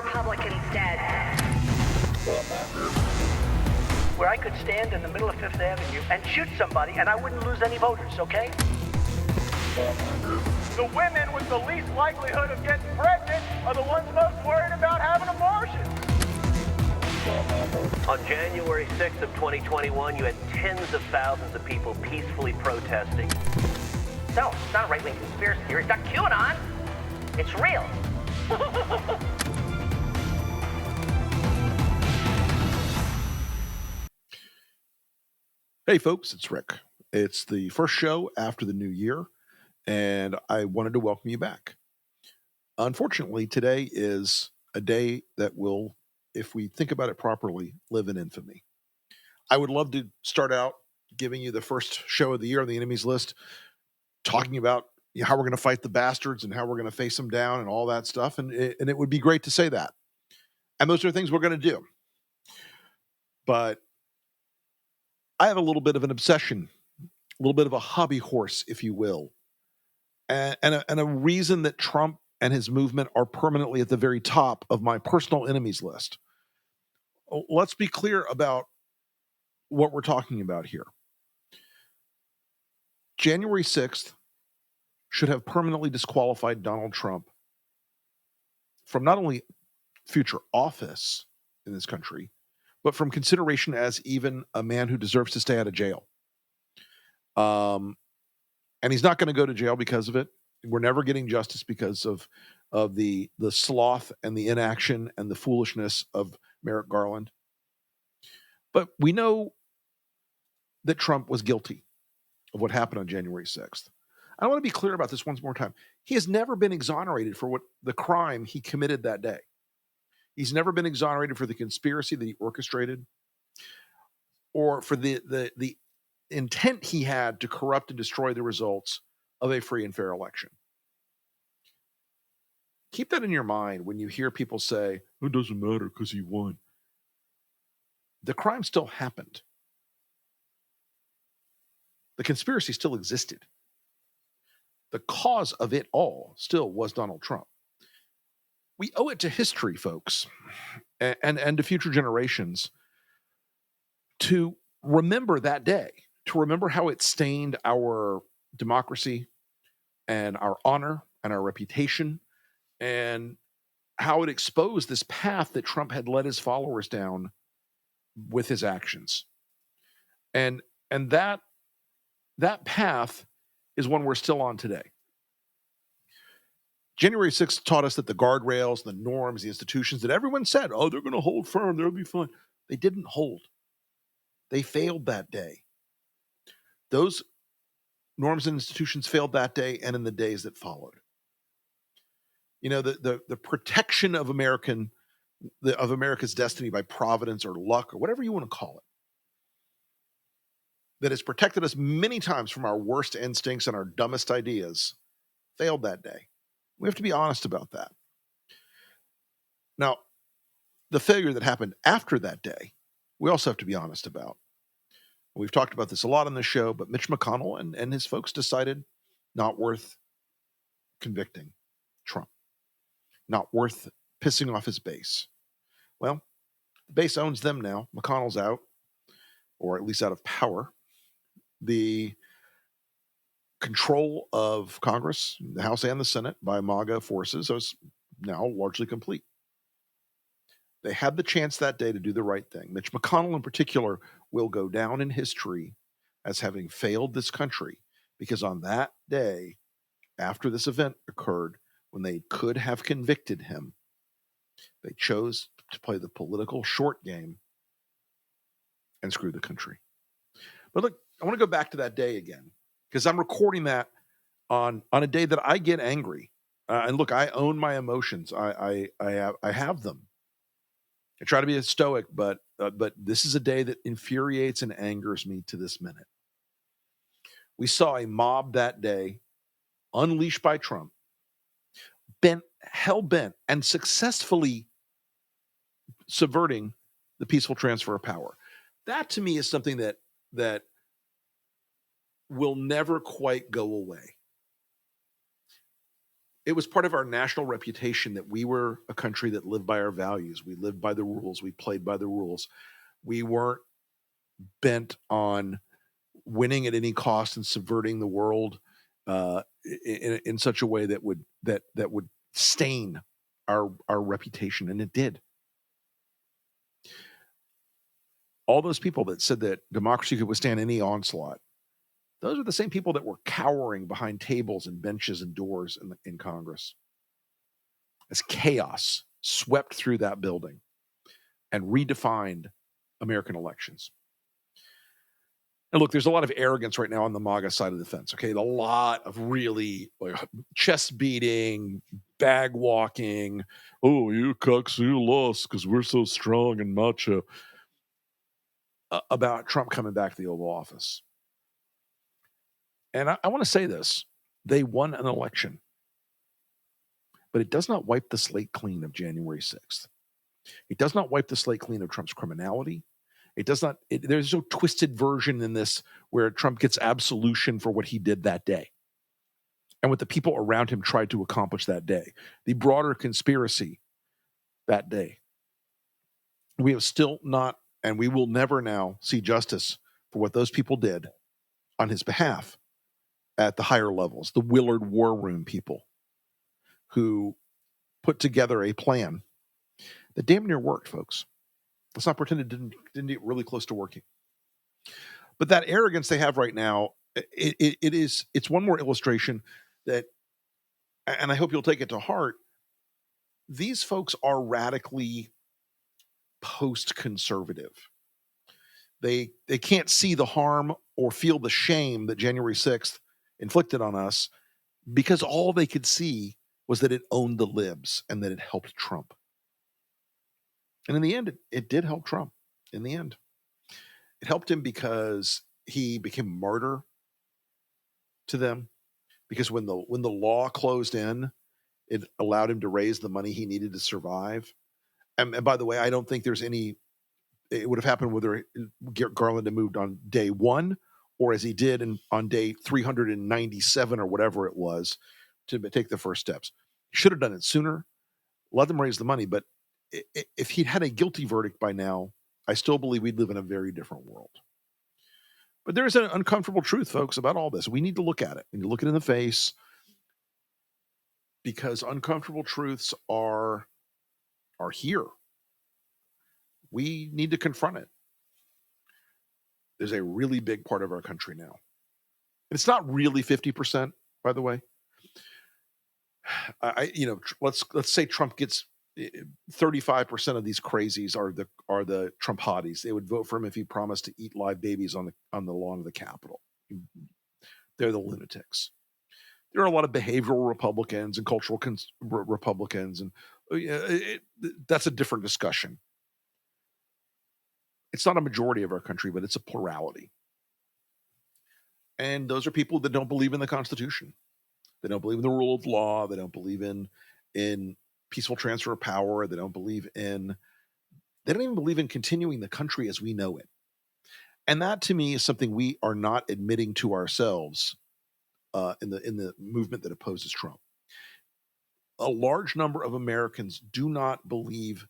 Republicans dead. Where I could stand in the middle of Fifth Avenue and shoot somebody and I wouldn't lose any voters, okay? The women with the least likelihood of getting pregnant are the ones most worried about having abortions. On January 6th of 2021, you had tens of thousands of people peacefully protesting. No, it's not a right-wing conspiracy theory. It's not QAnon. It's real. Hey folks, it's Rick. It's the first show after the new year, and I wanted to welcome you back. Unfortunately, today is a day that will, if we think about it properly, live in infamy. I would love to start out giving you the first show of the year on the enemies list, talking about how we're going to fight the bastards and how we're going to face them down and all that stuff, and it would be great to say that. And those are things we're going to do. But I have a little bit of an obsession, a little bit of a hobby horse, if you will, and a reason that Trump and his movement are permanently at the very top of my personal enemies list. Let's be clear about what we're talking about here. January 6th should have permanently disqualified Donald Trump from not only future office in this country, but from consideration as even a man who deserves to stay out of jail. And he's not going to go to jail because of it. We're never getting justice because of the sloth and the inaction and the foolishness of Merrick Garland. But we know that Trump was guilty of what happened on January 6th. I want to be clear about this once more time. He has never been exonerated for what the crime he committed that day. He's never been exonerated for the conspiracy that he orchestrated or for the intent he had to corrupt and destroy the results of a free and fair election. Keep that in your mind when you hear people say, it doesn't matter because he won. The crime still happened. The conspiracy still existed. The cause of it all still was Donald Trump. We owe it to history, folks, and to future generations to remember that day, to remember how it stained our democracy and our honor and our reputation, and how it exposed this path that Trump had led his followers down with his actions. And that path is one we're still on today. January 6th taught us that the guardrails, the norms, the institutions that everyone said, oh, they're going to hold firm, they'll be fine. They didn't hold. They failed that day. Those norms and institutions failed that day and in the days that followed. You know, the protection of America's destiny by providence or luck or whatever you want to call it, that has protected us many times from our worst instincts and our dumbest ideas, failed that day. We have to be honest about that. Now, the failure that happened after that day, we also have to be honest about. We've talked about this a lot on the show, but Mitch McConnell and his folks decided not worth convicting Trump, not worth pissing off his base. Well, the base owns them now. McConnell's out, or at least out of power. The control of Congress, the House and the Senate by MAGA forces is now largely complete. They had the chance that day to do the right thing. Mitch McConnell in particular will go down in history as having failed this country because on that day, after this event occurred, when they could have convicted him, they chose to play the political short game and screw the country. But look, I want to go back to that day again, because I'm recording that on a day that I get angry. And look, I own my emotions. I have them. I try to be a stoic, but this is a day that infuriates and angers me to this minute. We saw a mob that day, unleashed by Trump, hell-bent and successfully subverting the peaceful transfer of power. That to me is something that will never quite go away. It was part of our national reputation that we were a country that lived by our values. We lived by the rules. We played by the rules. We weren't bent on winning at any cost and subverting the world in such a way that would stain our reputation, and it did. All those people that said that democracy could withstand any onslaught, those are the same people that were cowering behind tables and benches and doors in Congress as chaos swept through that building and redefined American elections. And look, there's a lot of arrogance right now on the MAGA side of the fence. Okay, a lot of really chest beating, bag walking. Oh, you cucks, you lost because we're so strong and macho. About Trump coming back to the Oval Office. And I want to say this. They won an election, but it does not wipe the slate clean of January 6th. It does not wipe the slate clean of Trump's criminality. It does not. There's no twisted version in this where Trump gets absolution for what he did that day and what the people around him tried to accomplish that day. The broader conspiracy that day. We have still not, and we will never now see justice for what those people did on his behalf at the higher levels, the Willard War Room people who put together a plan that damn near worked, folks. Let's not pretend it didn't get really close to working. But that arrogance they have right now, it's one more illustration that, and I hope you'll take it to heart, these folks are radically post-conservative. They can't see the harm or feel the shame that January 6th inflicted on us because all they could see was that it owned the libs and that it helped Trump. And in the end, it did help Trump. In the end, it helped him because he became a martyr to them. Because when the law closed in, it allowed him to raise the money he needed to survive. And by the way, I don't think there's any. It would have happened whether Garland had moved on day one or as he did on day 397 or whatever it was to take the first steps. Should have done it sooner. Let them raise the money, but if he'd had a guilty verdict by now, I still believe we'd live in a very different world. But there is an uncomfortable truth, folks, about all this. We need to look at it. We need to look it in the face because uncomfortable truths are here. We need to confront it. There's a really big part of our country now. It's not really 50%, by the way. Let's say Trump gets 35% of these crazies are the Trump hotties. They would vote for him if he promised to eat live babies on the lawn of the Capitol. They're the lunatics. There are a lot of behavioral Republicans and cultural Republicans, and that's a different discussion. It's not a majority of our country, but it's a plurality. And those are people that don't believe in the Constitution. They don't believe in the rule of law. They don't believe in peaceful transfer of power. They don't even believe in continuing the country as we know it. And that to me is something we are not admitting to ourselves in the movement that opposes Trump. A large number of Americans do not believe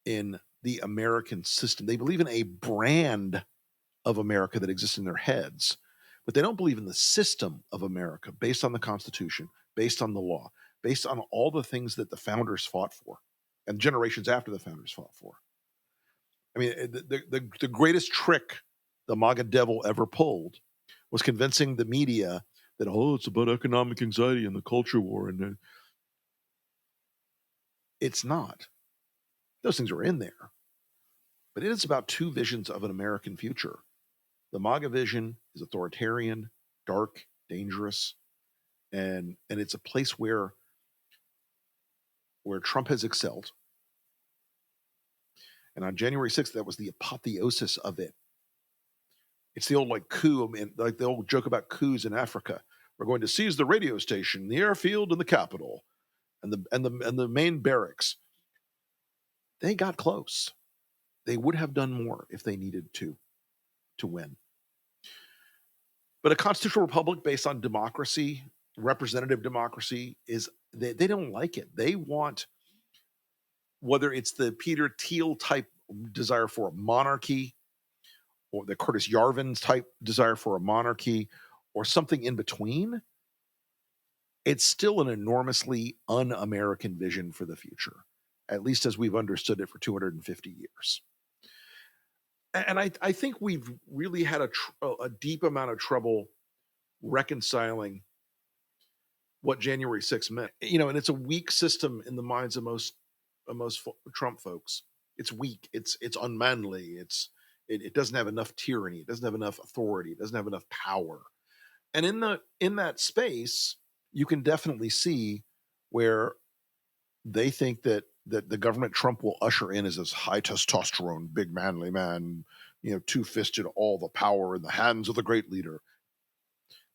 in the American system. They believe in a brand of America that exists in their heads, but they don't believe in the system of America based on the Constitution, based on the law, based on all the things that the founders fought for and generations after the founders fought for. I mean, the greatest trick the MAGA devil ever pulled was convincing the media that, it's about economic anxiety and the culture war. And it's not. Those things are in there. But it is about two visions of an American future. The MAGA vision is authoritarian, dark, dangerous, and it's a place where Trump has excelled. And on January 6th, that was the apotheosis of it. It's the old coup, like the old joke about coups in Africa. We're going to seize the radio station, the airfield, and the Capitol, and the main barracks. They got close. They would have done more if they needed to win. But a constitutional republic based on democracy, representative democracy is they don't like it. They want, whether it's the Peter Thiel type desire for a monarchy or the Curtis Yarvin's type desire for a monarchy or something in between, it's still an enormously un-American vision for the future, at least as we've understood it for 250 years. And I think we've really had a deep amount of trouble reconciling what January 6th meant. And it's a weak system in the minds of most Trump folks. It's weak. It's unmanly. It doesn't have enough tyranny. It doesn't have enough authority. It doesn't have enough power. And in that space, you can definitely see where they think that the government Trump will usher in as this high testosterone, big manly man, two-fisted, all the power in the hands of the great leader.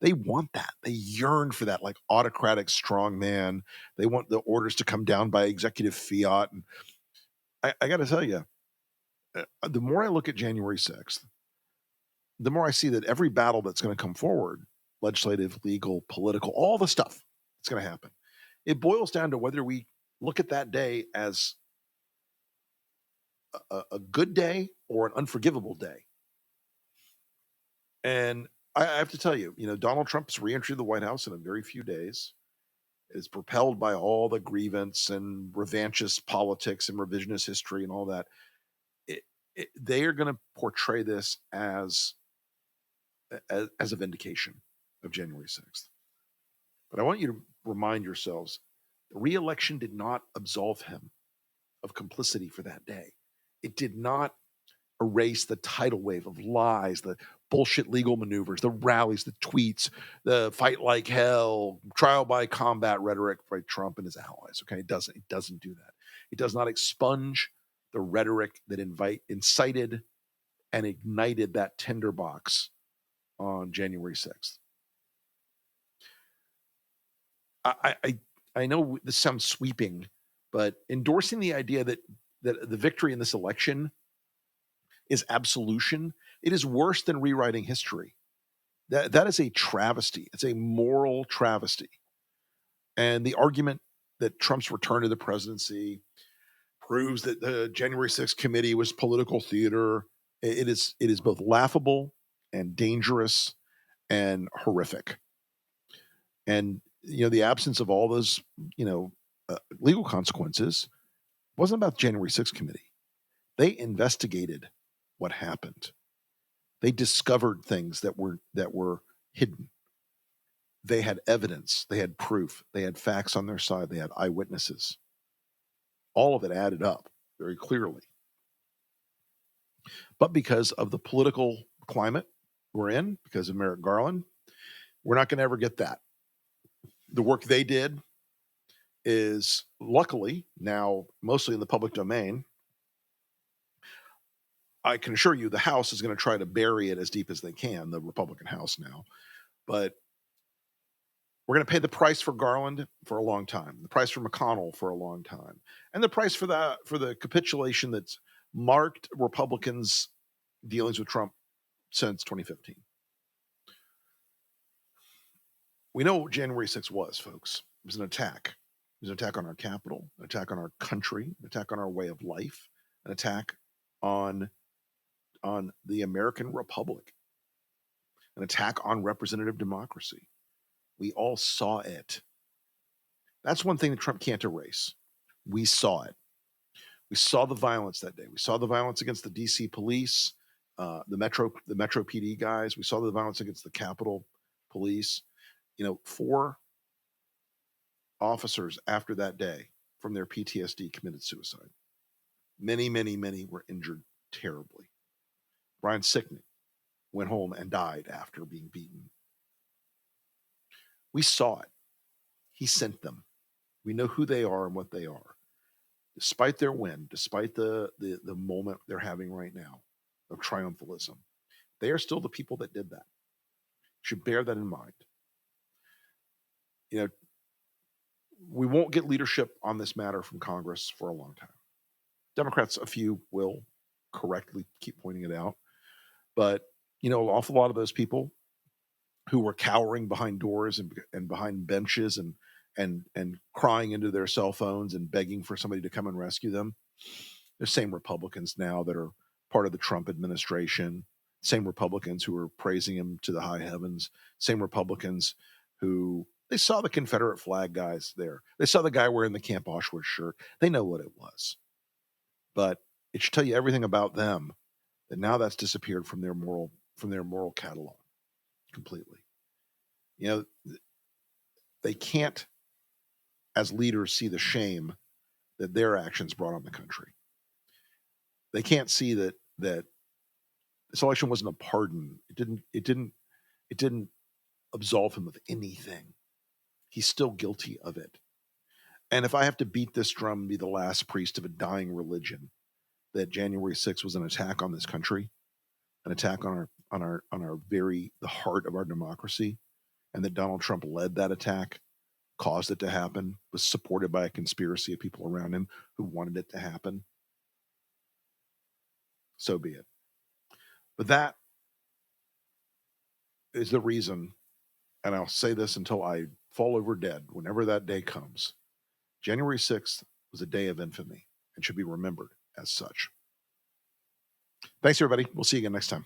They want that. They yearn for that, like autocratic strong man. They want the orders to come down by executive fiat. And I got to tell you, the more I look at January 6th, the more I see that every battle that's going to come forward, legislative, legal, political, all the stuff that's going to happen, it boils down to whether we look at that day as a good day or an unforgivable day. And I have to tell you, Donald Trump's reentry of the White House in a very few days is propelled by all the grievance and revanchist politics and revisionist history and all that. They are going to portray this as a vindication of January 6th. But I want you to remind yourselves, the re-election did not absolve him of complicity for that day. It did not erase the tidal wave of lies, the bullshit legal maneuvers, the rallies, the tweets, the fight like hell, trial by combat rhetoric by Trump and his allies. Okay, it doesn't do that. It does not expunge the rhetoric that incited and ignited that tinderbox on January 6th. I know this sounds sweeping, but endorsing the idea that the victory in this election is absolution, it is worse than rewriting history. That is a travesty. It's a moral travesty. And the argument that Trump's return to the presidency proves that the January 6th committee was political theater, it is both laughable and dangerous and horrific. And the absence of all those legal consequences wasn't about the January 6th committee. They investigated what happened. They discovered things that were hidden. They had evidence. They had proof. They had facts on their side. They had eyewitnesses. All of it added up very clearly. But because of the political climate we're in, because of Merrick Garland, we're not going to ever get that. The work they did is luckily now mostly in the public domain. I can assure you the House is going to try to bury it as deep as they can, the Republican House now. But we're going to pay the price for Garland for a long time, the price for McConnell for a long time, and the price for the capitulation that's marked Republicans' dealings with Trump since 2015. We know what January 6th was, folks. It was an attack. It was an attack on our capital, an attack on our country, an attack on our way of life, an attack on the American Republic, an attack on representative democracy. We all saw it. That's one thing that Trump can't erase. We saw it. We saw the violence that day. We saw the violence against the D.C. police, the Metro PD guys. We saw the violence against the Capitol Police. 4 officers after that day from their PTSD committed suicide. Many, many, many were injured terribly. Brian Sicknick went home and died after being beaten. We saw it. He sent them. We know who they are and what they are. Despite their win, despite the moment they're having right now of triumphalism, they are still the people that did that. You should bear that in mind. We won't get leadership on this matter from Congress for a long time. Democrats, a few, will correctly keep pointing it out. But, an awful lot of those people who were cowering behind doors and behind benches and crying into their cell phones and begging for somebody to come and rescue them. The same Republicans now that are part of the Trump administration, same Republicans who are praising him to the high heavens, same Republicans who they saw the Confederate flag guys there. They saw the guy wearing the Camp Auschwitz shirt. They know what it was. But it should tell you everything about them that now that's disappeared from their moral catalog completely. You know, they can't, as leaders, see the shame that their actions brought on the country. They can't see that this election wasn't a pardon. It didn't absolve him of anything. He's still guilty of it. And if I have to beat this drum and be the last priest of a dying religion, that January 6th was an attack on this country, an attack on our very the heart of our democracy, and that Donald Trump led that attack, caused it to happen, was supported by a conspiracy of people around him who wanted it to happen, so be it. But that is the reason, and I'll say this until I fall over dead, whenever that day comes, January 6th was a day of infamy and should be remembered as such. Thanks, everybody. We'll see you again next time.